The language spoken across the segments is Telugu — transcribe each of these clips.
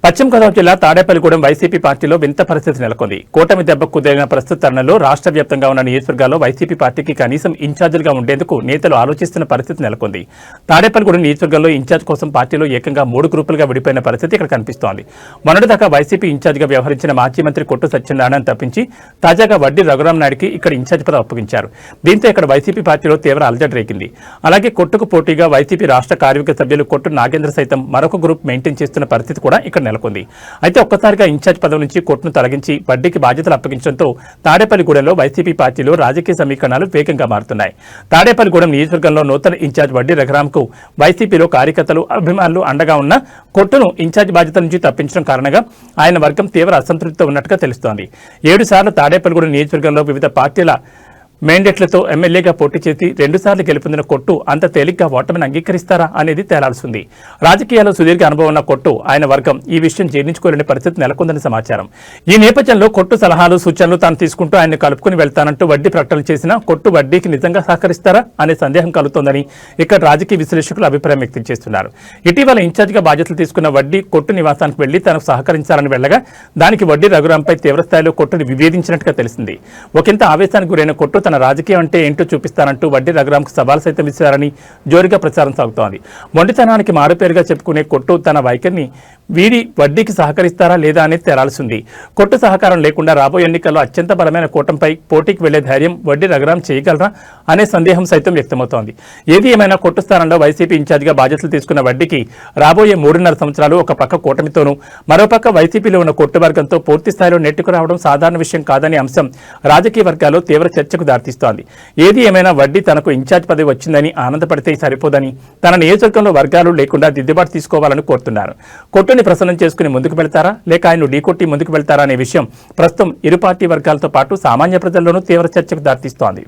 పశ్చిమ గోదావరి జిల్లా తాడేపల్లిగూడెం వైసీపీ పార్టీలో వింత పరిస్థితి నెలకొంది. కూటమి దెబ్బ కుదిరిన ప్రస్తుత తరుణంలో రాష్ట్ర వ్యాప్తంగా ఉన్న నియోజకవర్గాల్లో వైసీపీ పార్టీకి కనీసం ఇన్ఛార్జీలుగా ఉండేందుకు నేతలు ఆలోచిస్తున్న పరిస్థితి నెలకొంది. తాడేపల్లిగూడెం నియోజకవర్గంలో ఇన్ఛార్జ్ కోసం పార్టీలో ఏకంగా 3 గ్రూపులుగా విడిపోయిన పరిస్థితి ఇక్కడ కనిపిస్తోంది. మొన్నటిదాకా వైసీపీ ఇన్ఛార్జిగా వ్యవహరించిన మాజీ మంత్రి కొట్టు సత్యనారాయణ తప్పించి తాజాగా వడ్డీ రఘురాం నాయుడికి ఇక్కడ ఇన్ఛార్జ్ పదవి అప్పగించారు. దీంతో ఇక్కడ వైసీపీ పార్టీలో తీవ్ర అలజడి రేగింది. అలాగే కొట్టుకు పోటీగా వైసీపీ రాష్ట్ర కార్యవర్గ సభ్యులు కొట్టు నాగేంద్ర సైతం మరొక గ్రూప్ మెయింటైన్ చేస్తున్న పరిస్థితి కూడా ఇక్కడ నెలకొంది. అయితే ఒక్కసారిగా ఇన్ఛార్జ్ పదవి నుంచి కొట్టును తొలగించి వడ్డీకి బాధ్యతలు అప్పగించడంతో తాడేపల్లిగూడెంలో వైసీపీ పార్టీలో రాజకీయ సమీకరణాలు వేగంగా మారుతున్నాయి. తాడేపల్లిగూడెం నియోజకవర్గంలో నూతన ఇన్ఛార్జ్ వడ్డీ రఘురాంకు వైసీపీలో కార్యకర్తలు అభిమానులు అండగా ఉన్న కొట్టును ఇన్ఛార్జ్ బాధ్యతల నుంచి తప్పించడం కారణంగా ఆయన వర్గం తీవ్ర అసంతృప్తితో ఉన్నట్టుగా తెలుస్తోంది. 7 సార్లు తాడేపల్లిగూడెం నియోజకవర్గంలో వివిధ పార్టీల మేండేట్లతో ఎమ్మెల్యేగా పోటీ చేసి 2 సార్లు గెలుపొందిన కొట్టు అంత తేలిగ్గా ఓటమిని అంగీకరిస్తారా అనేది తేలాల్సింది. రాజకీయాల్లో సుదీర్ఘ అనుభవం ఉన్న కొట్టు ఆయన వర్గం ఈ విషయం జీర్ణించుకోలేని పరిస్థితి నెలకొందని సమాచారం. ఈ నేపథ్యంలో కొట్టు సలహాలు సూచనలు తాను తీసుకుంటూ ఆయన కలుపుకుని వెళ్తానంటూ వడ్డీ ప్రకటనలు చేసిన కొట్టు వడ్డీకి నిజంగా సహకరిస్తారా అనే సందేహం కలుగుతోందని ఇక్కడ రాజకీయ విశ్లేషకులు అభిప్రాయం వ్యక్తం చేస్తున్నారు. ఇటీవల ఇన్ఛార్జిగా బాధ్యతలు తీసుకున్న వడ్డీ కొట్టు నివాసానికి వెళ్లి తనకు సహకరించాలని వెళ్లగా దానికి వడ్డీ రఘురాంపై తీవ్రస్థాయిలో కొట్టుని విభేదించినట్టుగా తెలిసింది. ఒకంత ఆవేశానికి గురైన కొట్టు తన రాజకీయం అంటే ఏంటో చూపిస్తానంటూ వడ్డీ రఘురాంకు సవాల్ సైతం ఇచ్చారని జోరుగా ప్రచారం సాగుతోంది. మొండితనానికి మారుపేరుగా చెప్పుకునే కొట్టు తన వైఖరిని వీడి వడ్డీకి సహకరిస్తారా లేదా అనేది తేలాల్సింది. కొట్టు సహకారం లేకుండా రాబోయే ఎన్నికల్లో అత్యంత బలమైన కూటమిపై పోటీకి వెళ్లే ధైర్యం వడ్డీ రఘురాం చేయగలరా అనే సందేహం సైతం వ్యక్తమవుతోంది. ఏది ఏమైనా కొట్టు స్థానంలో వైసీపీ ఇన్ఛార్జిగా బాధ్యతలు తీసుకున్న వడ్డీకి రాబోయే 3.5 సంవత్సరాలు ఒక పక్క కూటమితోనూ మరోపక్క వైసీపీలో ఉన్న కొట్టు వర్గంతో పూర్తి స్థాయిలో నెట్టుకు రావడం సాధారణ విషయం కాదనే అంశం రాజకీయ వర్గాల్లో తీవ్ర చర్చకు దారితీస్తోంది. ఏది ఏమైనా వడ్డీ తనకు ఇన్ఛార్జ్ పదవి వచ్చిందని ఆనందపడితే సరిపోదని తన నియోజకవర్గంలో వర్గాలు లేకుండా దిద్దుబాటు తీసుకోవాలని కోరుతున్నారు. కొట్టుని ప్రసన్నం చేసుకుని ముందుకు వెళ్తారా లేక ఆయన ఢీకొట్టి ముందుకు వెళ్తారా అనే విషయం ప్రస్తుతం ఇరు పార్టీ వర్గాలతో పాటు సామాన్య ప్రజల్లోనూ తీవ్ర చర్చకు దారితీస్తోంది.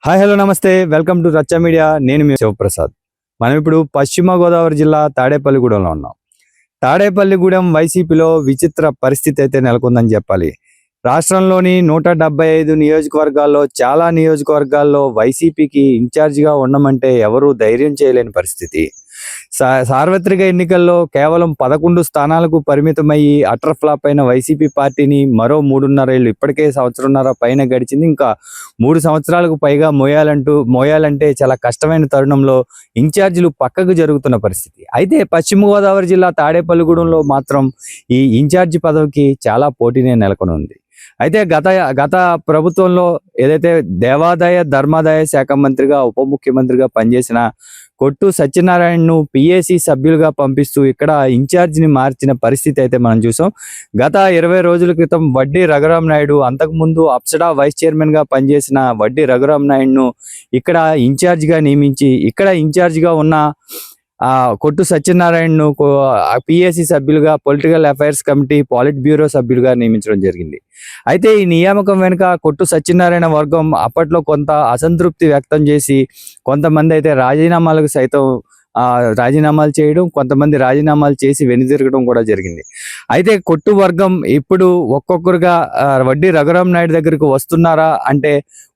హాయ్ హలో నమస్తే, వెల్కమ్ టు రచ్చ మీడియా. నేను మీ శివప్రసాద్. మనం ఇప్పుడు పశ్చిమ గోదావరి జిల్లా తాడేపల్లిగూడెంలో ఉన్నాం. తాడేపల్లిగూడెం వైసీపీలో విచిత్ర పరిస్థితి అయితే నెలకొందని చెప్పాలి. రాష్ట్రంలోని 175 నియోజకవర్గాల్లో చాలా నియోజకవర్గాల్లో వైసీపీకి ఇన్ఛార్జిగా ఉండమంటే ఎవరూ ధైర్యం చేయలేని పరిస్థితి. సార్వత్రిక ఎన్నికల్లో కేవలం 11 స్థానాలకు పరిమితమయ్యి అటర్ ఫ్లాప్ అయిన వైసీపీ పార్టీని మరో 3.5 ఏళ్ళు, ఇప్పటికే 1.5 పైన గడిచింది, ఇంకా 3 సంవత్సరాలకు పైగా మోయాలంటే చాలా కష్టమైన తరుణంలో ఇన్ఛార్జీలు పక్కకు జరుగుతున్న పరిస్థితి. అయితే పశ్చిమ గోదావరి జిల్లా తాడేపల్లిగూడెంలో మాత్రం ఈ ఇన్ఛార్జి పదవికి చాలా పోటీనే నెలకొని ఉంది. అయితే గత ప్రభుత్వంలో ఏదైతే దేవాదాయ ధర్మాదాయ శాఖ మంత్రిగా ఉప ముఖ్యమంత్రిగా పనిచేసిన కొట్టు సత్యనారాయణను పిఏసి సభ్యులుగా పంపిస్తూ ఇక్కడ ఇన్ఛార్జిని మార్చిన పరిస్థితి అయితే మనం చూసాం. గత 20 రోజుల క్రితం వడ్డీ రఘురాం నాయుడు, అంతకుముందు అప్సడా వైస్ చైర్మన్ గా పనిచేసిన వడ్డీ రఘురాం నాయుడును ఇక్కడ ఇన్ఛార్జిగా నియమించి ఇక్కడ ఇన్ఛార్జిగా ఉన్న కొట్టు సత్యనారాయణను పిఏసి సభ్యులుగా పొలిటికల్ అఫైర్స్ కమిటీ పాలిట్ బ్యూరో సభ్యులుగా నియమించడం జరిగింది. అయితే ఈ నియామకం వెనుక కొట్టు సత్యనారాయణ వర్గం అప్పట్లో కొంత అసంతృప్తి వ్యక్తం చేసి కొంతమంది అయితే రాజీనామాలకు సైతం రాజీనామాలు చేయడం, కొంతమంది రాజీనామాలు చేసి వెనుదిరగడం కూడా జరిగింది. అయితే కొట్టు వర్గం ఇప్పుడు ఒక్కొక్కరుగా వడ్డీ రఘురాం నాయుడు దగ్గరికి వస్తున్నారా అంటే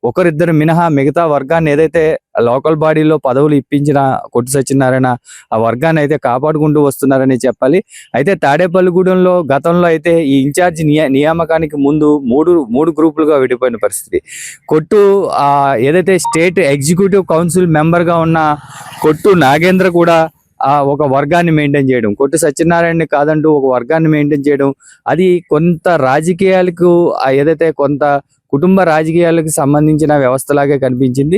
ఒకరిద్దరు మినహా మిగతా వర్గాన్ని ఏదైతే లోకల్ బాడీలో పదవులు ఇప్పించిన కొట్టు సత్యనారాయణ ఆ వర్గాన్ని అయితే కాపాడుకుంటూ వస్తున్నారని చెప్పాలి. అయితే తాడేపల్లిగూడెంలో గతంలో అయితే ఈ ఇన్ఛార్జి నియామకానికి ముందు మూడు గ్రూపులుగా విడిపోయిన పరిస్థితి. కొట్టు ఏదైతే స్టేట్ ఎగ్జిక్యూటివ్ కౌన్సిల్ మెంబర్గా ఉన్న కొట్టు నాగేంద్ర కూడా ఒక వర్గాన్ని మెయింటైన్ చేయడం, కొట్టు సత్యనారాయణని కాదంటూ ఒక వర్గాన్ని మెయింటైన్ చేయడం, అది కొంత రాజకీయాలకు ఏదైతే కొంత కుటుంబ రాజకీయాలకు సంబంధించిన వ్యవస్థలాగే కనిపించింది.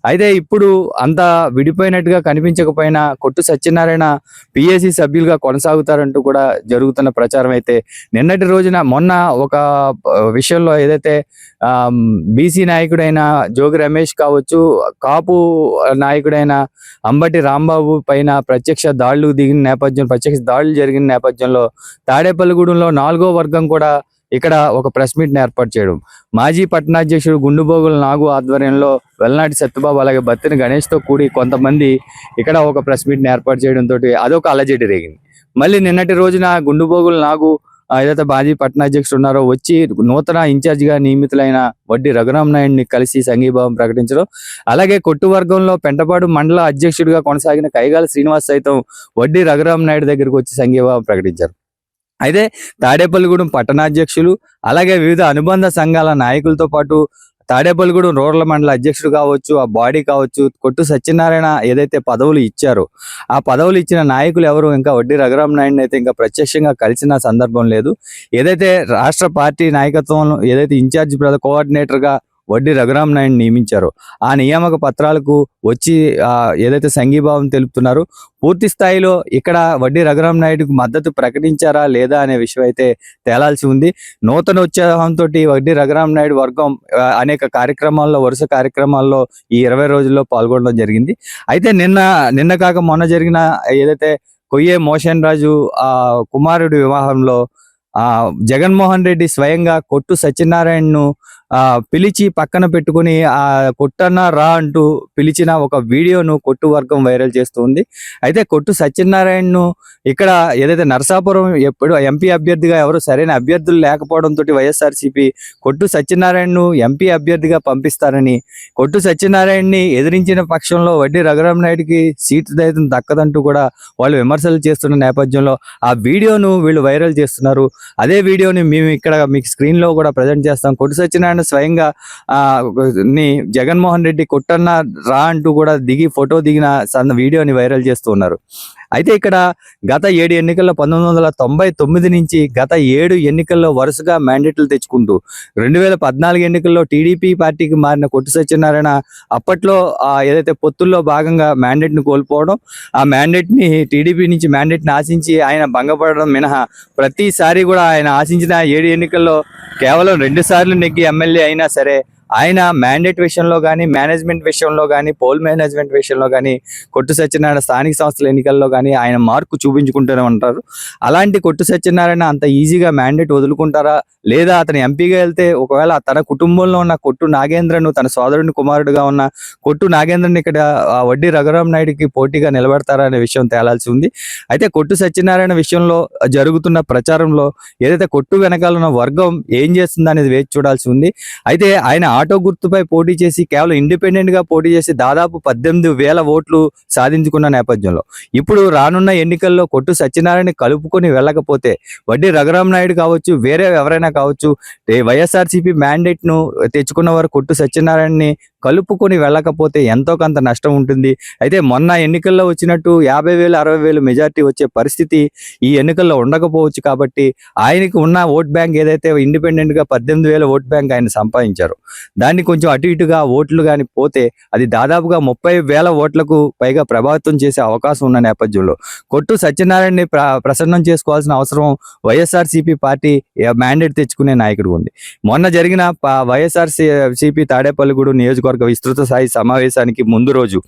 అయితే ఇప్పుడు అంత విడిపోయినట్టుగా కనిపించకపోయినా కొట్టు సత్యనారాయణ పిఏసి సభ్యులుగా కొనసాగుతారంటూ కూడా జరుగుతున్న ప్రచారం అయితే నిన్నటి రోజున మొన్న ఒక విషయంలో ఏదైతే బీసీ నాయకుడైన జోగి రమేష్ కావచ్చు, కాపు నాయకుడైన అంబటి రాంబాబు పైన ప్రత్యక్ష దాడులు జరిగిన నేపథ్యంలో తాడేపల్లిగూడెంలో 4వ వర్గం కూడా ఇక్కడ ఒక ప్రెస్ మీట్ ని ఏర్పాటు చేయడం, మాజీ పట్టణాధ్యక్షుడు గుండుబోగుల నాగు ఆధ్వర్యంలో వెల్లనాటి సత్యబాబు అలాగే బత్తిన గణేష్ తో కూడి కొంతమంది ఇక్కడ ఒక ప్రెస్ మీట్ ని ఏర్పాటు చేయడంతో అదొక అలజడి రేగింది. మళ్ళీ నిన్నటి రోజున గుండుబోగుల నాగు ఏదైతే మాజీ పట్టణాధ్యక్షుడు ఉన్నారో వచ్చి నూతన ఇన్ఛార్జిగా నియమితులైన వడ్డీ రఘురామ్ నాయుడిని కలిసి సంఘీభావం ప్రకటించడం, అలాగే కొట్టు వర్గంలో పెంటపాడు మండల అధ్యక్షుడిగా కొనసాగిన కైగాల శ్రీనివాస్ సైతం వడ్డీ రఘురామ్ నాయుడు దగ్గరికి వచ్చి సంఘీభావం ప్రకటించారు. అయితే తాడేపల్లిగూడెం పట్టణాధ్యక్షులు అలాగే వివిధ అనుబంధ సంఘాల నాయకులతో పాటు తాడేపల్లిగూడెం రూరల్ మండల అధ్యక్షుడు కావచ్చు, ఆ బాడీ కావచ్చు, కొట్టు సత్యనారాయణ ఏదైతే పదవులు ఇచ్చారో ఆ పదవులు ఇచ్చిన నాయకులు ఎవరు ఇంకా వడ్డీ రఘురామ్ నాయుడిని అయితే ఇంకా ప్రత్యక్షంగా కలిసిన సందర్భం లేదు. ఏదైతే రాష్ట్ర పార్టీ నాయకత్వం ఏదైతే ఇన్ఛార్జ్ కోఆర్డినేటర్గా వడ్డీ రఘురామ్ నాయుడు నియమించారో ఆ నియామక పత్రాలకు వచ్చి ఏదైతే సంఘీభావం తెలుపుతున్నారో పూర్తి స్థాయిలో ఇక్కడ వడ్డీ రఘురామ్ నాయుడుకు మద్దతు ప్రకటించారా లేదా అనే విషయం అయితే తేలాల్సి ఉంది. నూతన ఉత్సాహంతో వడ్డీ రఘురామ్ నాయుడు వర్గం అనేక కార్యక్రమాల్లో వరుస కార్యక్రమాల్లో ఈ 20 రోజుల్లో పాల్గొనడం జరిగింది. అయితే నిన్న కాక మొన్న జరిగిన ఏదైతే కొయ్యే మోషన్ రాజు కుమారుడి వివాహంలో జగన్మోహన్ రెడ్డి స్వయంగా కొట్టు సత్యనారాయణను పిలిచి పక్కన పెట్టుకుని కొట్టన్న రా అంటూ పిలిచిన ఒక వీడియోను కొట్టు వర్గం వైరల్ చేస్తుంది. అయితే కొట్టు సత్యనారాయణను ఇక్కడ ఏదైతే నరసాపురం ఎప్పుడు ఎంపీ అభ్యర్థిగా ఎవరు సరైన అభ్యర్థులు లేకపోవడంతో వైఎస్ఆర్సీపీ కొట్టు సత్యనారాయణను ఎంపీ అభ్యర్థిగా పంపిస్తారని, కొట్టు సత్యనారాయణని ఎదిరించిన పక్షంలో వడ్డీ రఘురామ్ నాయుడికి సీటు దైతం దక్కదంటూ కూడా వాళ్ళు విమర్శలు చేస్తున్న నేపథ్యంలో ఆ వీడియోను వీళ్ళు వైరల్ చేస్తున్నారు. అదే వీడియోని మేము ఇక్కడ మీకు స్క్రీన్ లో కూడా ప్రజెంట్ చేస్తాం. కొట్టు సత్యనారాయణ స్వయంగా జగన్మోహన్ రెడ్డి కొట్టన్న రా అంటూ కూడా ఫోటో దిగిన వీడియోని వైరల్ చేస్తూ ఉన్నారు. అయితే ఇక్కడ గత 7 ఎన్నికల్లో 1999 నుంచి గత 7 ఎన్నికల్లో వరుసగా మ్యాండేట్లు తెచ్చుకుంటూ 2014 ఎన్నికల్లో టీడీపీ పార్టీకి మారిన కొట్టు సత్యనారాయణ అప్పట్లో ఏదైతే పొత్తుల్లో భాగంగా మ్యాండేట్ ని కోల్పోవడం, ఆ మ్యాండేట్ ని టీడీపీ నుంచి మ్యాండేట్ ని ఆశించి ఆయన భంగపడడం మినహా ప్రతిసారి కూడా ఆయన ఆశించిన 7 ఎన్నికల్లో కేవలం 2 సార్లు నెగ్గి ఎమ్మెల్యే అయినా సరే ఆయన మ్యాండేట్ విషయంలో కానీ, మేనేజ్మెంట్ విషయంలో కానీ, పోల్ మేనేజ్మెంట్ విషయంలో కానీ కొట్టు సత్యనారాయణ స్థానిక సంస్థల ఎన్నికల్లో కానీ ఆయన మార్కు చూపించుకుంటూనే ఉంటారు. అలాంటి కొట్టు సత్యనారాయణ అంత ఈజీగా మ్యాండేట్ వదులుకుంటారా, లేదా అతను ఎంపీగా వెళ్తే ఒకవేళ తన కుటుంబంలో ఉన్న కొట్టు నాగేంద్రను, తన సోదరుని కుమారుడుగా ఉన్న కొట్టు నాగేంద్రని ఇక్కడ వడ్డీ రఘురామ్ నాయుడికి పోటీగా నిలబెడతారా అనే విషయం తేలాల్సి ఉంది. అయితే కొట్టు సత్యనారాయణ విషయంలో జరుగుతున్న ప్రచారంలో ఏదైతే కొట్టు వెనకాల ఉన్న వర్గం ఏం చేస్తుంది అనేది వేచి చూడాల్సి ఉంది. అయితే ఆయన ఆటో గుర్తుపై పోటీ చేసి కేవలం ఇండిపెండెంట్ గా పోటీ చేసి దాదాపు 18,000 ఓట్లు సాధించుకున్న నేపథ్యంలో ఇప్పుడు రానున్న ఎన్నికల్లో కొట్టు సత్యనారాయణ కలుపుకొని వెళ్ళకపోతే వడ్డీ రఘురామ్ నాయుడు కావచ్చు, వేరే ఎవరైనా కావచ్చు, వైఎస్ఆర్సీపీ మ్యాండేట్ ను తెచ్చుకున్న వారు కొట్టు సత్యనారాయణని కలుపుకొని వెళ్ళకపోతే ఎంతో కొంత నష్టం ఉంటుంది. అయితే మొన్న ఎన్నికల్లో వచ్చినట్టు 50,000 60,000 మెజార్టీ వచ్చే పరిస్థితి ఈ ఎన్నికల్లో ఉండకపోవచ్చు. కాబట్టి ఆయనకు ఉన్న ఓట్ బ్యాంక్ ఏదైతే ఇండిపెండెంట్ గా 18,000 ఓట్ బ్యాంక్ ఆయన సంపాదించారు, దాన్ని కొంచెం అటు ఇటుగా ఓట్లు కానీ పోతే అది దాదాపుగా 30,000 ఓట్లకు పైగా ప్రభావితం చేసే అవకాశం ఉన్న నేపథ్యంలో కొట్టు సత్యనారాయణని ప్రసన్నం చేసుకోవాల్సిన అవసరం వైఎస్ఆర్సీపీ పార్టీ మ్యాండేట్ తెచ్చుకునే నాయకుడు ఉంది. మొన్న జరిగిన వైఎస్ఆర్సీపీ తాడేపల్లిగూడెం నియోజకవర్గ విస్తృత స్థాయి సమావేశానికి ముందు రోజు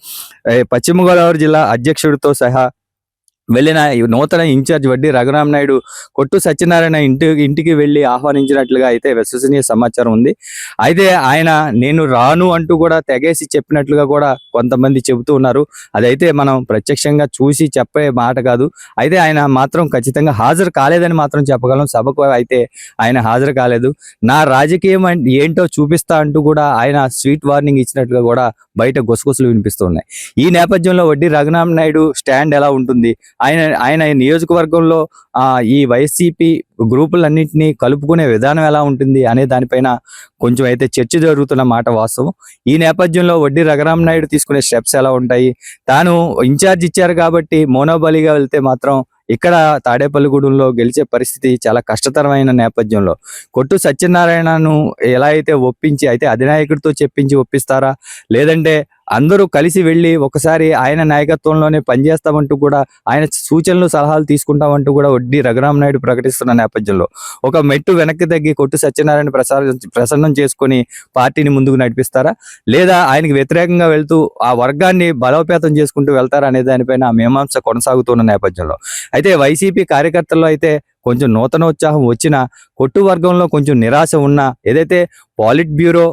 పశ్చిమ గోదావరి జిల్లా అధ్యక్షుడితో సహా వెళ్ళిన నూతన ఇన్ఛార్జ్ వడ్డీ రఘురామ్ నాయుడు కొట్టు సత్యనారాయణ ఇంటికి వెళ్ళి ఆహ్వానించినట్లుగా అయితే విశ్వసనీయ సమాచారం ఉంది. అయితే ఆయన నేను రాను అంటూ కూడా తెగేసి చెప్పినట్లుగా కూడా కొంతమంది చెబుతూ ఉన్నారు. అదైతే మనం ప్రత్యక్షంగా చూసి చెప్పే మాట కాదు. అయితే ఆయన మాత్రం ఖచ్చితంగా హాజరు కాలేదని మాత్రం చెప్పగలం. సభకు అయితే ఆయన హాజరు కాలేదు. నా రాజకీయం ఏంటో చూపిస్తా అంటూ కూడా ఆయన స్వీట్ వార్నింగ్ ఇచ్చినట్లుగా కూడా బయట గుసగుసలు వినిపిస్తున్నాయి. ఈ నేపథ్యంలో వడ్డీ రఘురామ్ నాయుడు స్టాండ్ ఎలా ఉంటుంది, ఆయన నియోజకవర్గంలో ఈ వైసీపీ గ్రూపులన్నింటినీ కలుపుకునే విధానం ఎలా ఉంటుంది అనే దానిపైన కొంచెం అయితే చర్చ జరుగుతున్న మాట వాస్తవం. ఈ నేపథ్యంలో వడ్డీ రఘురామ్ నాయుడు తీసుకునే స్టెప్స్ ఎలా ఉంటాయి, తాను ఇన్ఛార్జ్ ఇచ్చారు కాబట్టి మోనోబలిగా వెళ్తే మాత్రం ఇక్కడ తాడేపల్లిగూడెంలో గెలిచే పరిస్థితి చాలా కష్టతరమైన నేపథ్యంలో కొట్టు సత్యనారాయణను ఎలా అయితే ఒప్పించి అయితే అధినాయకుడితో చెప్పించి ఒప్పిస్తారా, లేదంటే అందరూ కలిసి వెళ్ళి ఒకసారి ఆయన నాయకత్వంలోనే పనిచేస్తామంటూ కూడా ఆయన సూచనలు సలహాలు తీసుకుంటామంటూ కూడా వడ్డీ రఘురామ్ నాయుడు ప్రకటిస్తున్న నేపథ్యంలో ఒక మెట్టు వెనక్కి తగ్గి కొట్టు సత్యనారాయణ ప్రసన్నం చేసుకొని పార్టీని ముందుకు నడిపిస్తారా, లేదా ఆయనకి వ్యతిరేకంగా వెళ్తూ ఆ వర్గాన్ని బలోపేతం చేసుకుంటూ వెళ్తారా అనే దానిపైన మీమాంస కొనసాగుతున్న నేపథ్యంలో అయితే వైసీపీ కార్యకర్తల్లో అయితే కొంచెం నూతనోత్సాహం వచ్చినా కొట్టు వర్గంలో కొంచెం నిరాశ ఉన్నా, ఏదైతే పాలిట్ బ్యూరో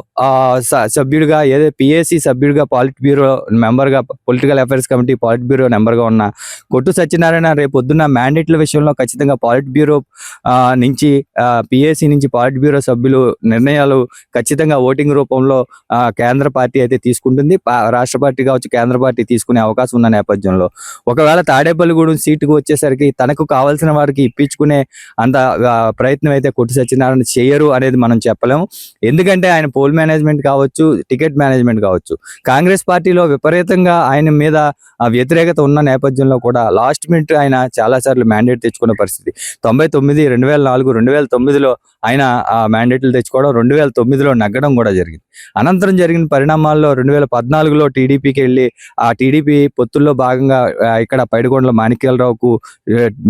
సభ్యుడిగా, ఏదైతే పిఏసి సభ్యుడిగా, పాలిట్ బ్యూరో మెంబర్గా, పొలిటికల్ అఫైర్స్ కమిటీ పాలిట్ బ్యూరో మెంబర్గా ఉన్న కొట్టు సత్యనారాయణ రేపు పొద్దున్న మ్యాండేట్ల విషయంలో ఖచ్చితంగా పాలిట్ బ్యూరో నుంచి పిఏసి నుంచి పాలిట్ బ్యూరో సభ్యులు నిర్ణయాలు ఖచ్చితంగా ఓటింగ్ రూపంలో కేంద్ర పార్టీ అయితే తీసుకుంటుంది. రాష్ట్ర పార్టీ కావచ్చు, కేంద్ర పార్టీ తీసుకునే అవకాశం ఉన్న నేపథ్యంలో ఒకవేళ తాడేపల్లిగూడెం సీటుకు వచ్చేసరికి తనకు కావాల్సిన వారికి ఇప్పించుకునే అంత ప్రయత్నం అయితే కొట్టు సత్యనారాయణ చేయరు అనేది మనం చెప్పలేము. ఎందుకంటే ఆయన పోల్ మేనేజ్మెంట్ కావచ్చు, టికెట్ మేనేజ్మెంట్ కావచ్చు, కాంగ్రెస్ పార్టీలో విపరీతంగా ఆయన మీద వ్యతిరేకత ఉన్న నేపథ్యంలో కూడా లాస్ట్ మినిట్ ఆయన చాలాసార్లు మ్యాండేట్ తెచ్చుకున్న పరిస్థితి. 99, 2004, 2009లో ఆయన మ్యాండేట్లు తెచ్చుకోవడం, 2009లో నగ్గడం కూడా జరిగింది. అనంతరం జరిగిన పరిణామాల్లో 2014లో టీడీపీకి వెళ్ళి ఆ టీడీపీ పొత్తుల్లో భాగంగా ఇక్కడ పైడికొండల మాణిక్యాలరావుకు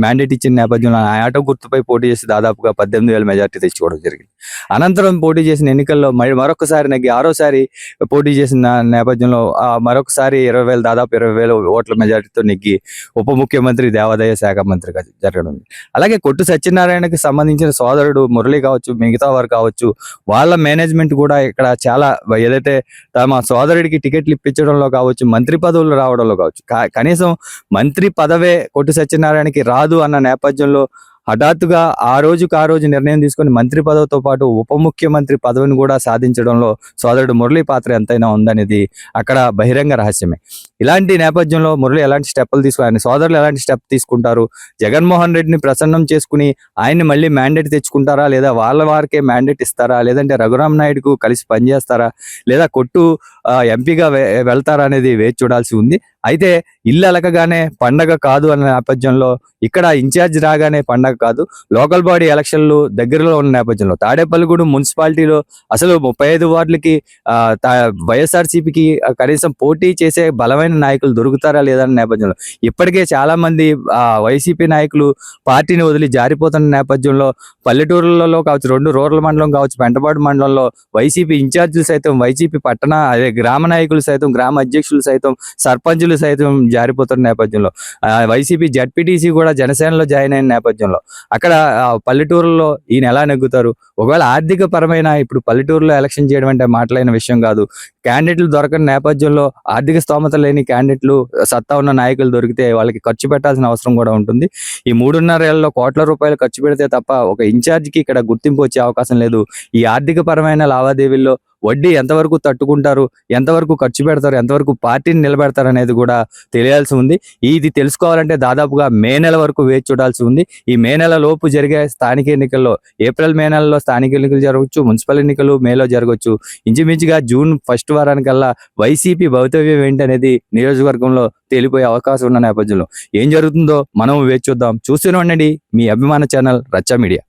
మ్యాండేట్ ఇచ్చిన నేపథ్యంలో ఆటో గుర్తుపై పోటీ చేసి దాదాపుగా 18,000 మెజార్టీ తెచ్చుకోవడం జరిగింది. అనంతరం పోటీ చేసిన ఎన్నికల్లో మరొకసారి నగ్గి 6వసారి పోటీ చేసిన నేపథ్యంలో మరొకసారి 20,000, దాదాపు 20,000 ఓట్ల మెజార్టీతో నెగ్గి ఉప ముఖ్యమంత్రి, దేవాదాయ శాఖ మంత్రిగా జరగనుంది. అలాగే కొట్టు సత్యనారాయణకి సంబంధించిన సోదరుడు మురళి కావచ్చు, మిగతా వారు కావచ్చు, వాళ్ళ మేనేజ్మెంట్ కూడా ఇక్కడ చాలా ఏదైతే తమ సోదరుడికి టికెట్లు ఇప్పించడంలో కావచ్చు, మంత్రి పదవులు రావడంలో కావచ్చు, కనీసం మంత్రి పదవే కొట్టు సత్యనారాయణకి రాదు అన్న నేపథ్యంలో హఠాత్తుగా ఆ రోజు నిర్ణయం తీసుకొని మంత్రి పదవితో పాటు ఉప ముఖ్యమంత్రి పదవిని కూడా సాధించడంలో సోదరుడు మురళి పాత్ర ఎంతైనా ఉందనేది అక్కడ బహిరంగ రహస్యమే. ఇలాంటి నేపథ్యంలో మురళి ఎలాంటి స్టెప్పులు ఆయన సోదరులు ఎలాంటి స్టెప్ తీసుకుంటారు, జగన్మోహన్ రెడ్డిని ప్రసన్నం చేసుకుని ఆయన్ని మళ్ళీ మ్యాండేట్ తెచ్చుకుంటారా, లేదా వాళ్ళ వారికే మ్యాండేట్ ఇస్తారా, లేదంటే రఘురామ్ నాయుడుకు కలిసి పనిచేస్తారా, లేదా కొట్టు ఎంపీగా వెళ్తారా అనేది వేచి చూడాల్సి ఉంది. అయితే ఇల్లు అలకగానే పండగ కాదు అన్న నేపథ్యంలో ఇక్కడ ఇన్ఛార్జ్ రాగానే పండగ కాదు, లోకల్ బాడీ ఎలక్షన్లు దగ్గరలో ఉన్న నేపథ్యంలో తాడేపల్లిగూడెం మున్సిపాలిటీలో అసలు 35 వార్డులకి వైఎస్ఆర్సీపీకి కనీసం పోటీ చేసే బలమైన నాయకులు దొరుకుతారా లేదన్న నేపథ్యంలో ఇప్పటికే చాలా మంది వైసీపీ నాయకులు పార్టీని వదిలి జారిపోతున్న నేపథ్యంలో పల్లెటూరులలో కావచ్చు, 2 రూరల్ మండలం కావచ్చు, పెంటపాడు మండలంలో వైసీపీ ఇన్ఛార్జీలు సైతం, వైసీపీ పట్టణ గ్రామ నాయకులు సైతం, గ్రామ అధ్యక్షులు సైతం, సర్పంచులు సైతం జారిపోతున్న నేపథ్యంలో వైసీపీ జడ్పీటీసీ కూడా జనసేనలో జాయిన్ అయిన నేపథ్యంలో అక్కడ పల్లెటూరులో ఈయన ఎలా నెగ్గుతారు? ఒకవేళ ఆర్థిక పరమైన ఇప్పుడు పల్లెటూరులో ఎలక్షన్ చేయడం అంటే మాటలైన విషయం కాదు. క్యాండిడేట్లు దొరకని నేపథ్యంలో ఆర్థిక స్తోమత లేని క్యాండిడేట్లు, సత్తా ఉన్న నాయకులు దొరికితే వాళ్ళకి ఖర్చు పెట్టాల్సిన అవసరం కూడా ఉంటుంది. ఈ 3.5 ఏళ్లలో కోట్ల రూపాయలు ఖర్చు పెడితే తప్ప ఒక ఇన్ఛార్జికి ఇక్కడ గుర్తింపు వచ్చే అవకాశం లేదు. ఈ ఆర్థిక పరమైన లావాదేవీల్లో వడ్డీ ఎంతవరకు తట్టుకుంటారు, ఎంతవరకు ఖర్చు పెడతారు, ఎంతవరకు పార్టీని నిలబెడతారు అనేది కూడా తెలియాల్సి ఉంది. ఇది తెలుసుకోవాలంటే దాదాపుగా మే నెల వరకు వేచి చూడాల్సి ఉంది. ఈ మే నెల లోపు జరిగే స్థానిక ఎన్నికల్లో, ఏప్రిల్ మే నెలలో స్థానిక ఎన్నికలు జరగవచ్చు, మున్సిపల్ ఎన్నికలు మేలో జరగవచ్చు. ఇంచుమించుగా జూన్ 1st వారానికల్లా వైసీపీ భవితవ్యం ఏంటనేది నియోజకవర్గంలో తేలిపోయే అవకాశం ఉన్న నేపథ్యంలో ఏం జరుగుతుందో మనం వేచి చూద్దాం. చూస్తూనే ఉండండి మీ అభిమాన ఛానల్ రచ్చ మీడియా.